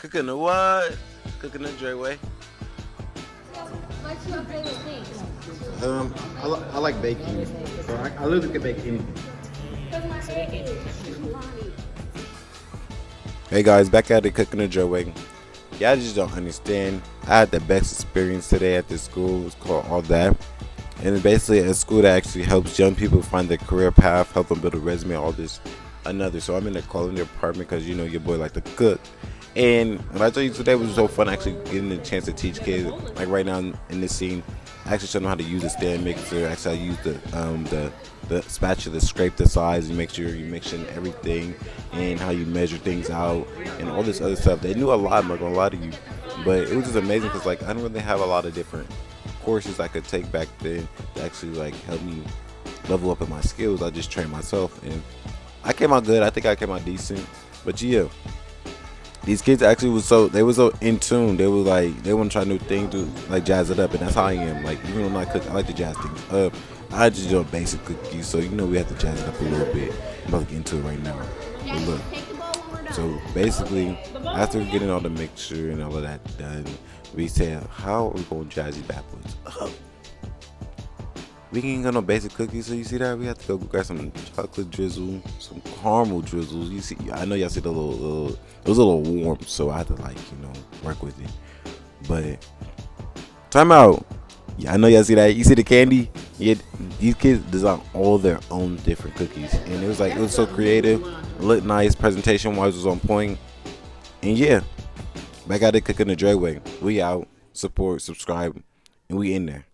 Cooking the what? Cooking the Dre way. What's your favorite thing? I like baking. So I literally can bake anything. Hey guys, back at it cooking the Dre way. Y'all just don't understand. I had the best experience today at this school. It's called All That. And it's basically a school that actually helps young people find their career path, help them build a resume, all this, another. So I'm in the culinary department because you know your boy like to cook. And what I told you today was so fun actually getting the chance to teach kids. Like right now in this scene, I actually show them how to use the stand mixer. Actually, I use the spatula to scrape the sides and make sure you're mixing everything and how you measure things out and all this other stuff. They knew a lot. I'm not gonna lie to you, but it was just amazing because like I didn't really have a lot of different courses I could take back then to actually like help me level up in my skills. I just trained myself and I came out good. I think I came out decent. But yeah, these kids actually was so in tune. They were like they want to try new things to like jazz it up, and that's how I am. Like even when I cook, I like to jazz things up. I just do a basic cookie, so you know we have to jazz it up a little bit. I'm about to get into it right now. But look, so basically after getting all the mixture and all of that done, we said, how are we going to jazz it backwards? We ain't got no basic cookies, so you see that we have to go grab some chocolate drizzle, some caramel drizzles. You see, I know y'all see the little it was a little warm, so I had to like work with it. But time out. Yeah, I know y'all see that. You see the candy? Yeah, these kids design all their own different cookies, and it was so creative, looked nice, presentation wise was on point, and yeah, back at it cooking the Dre way. We out, support, subscribe, and we in there.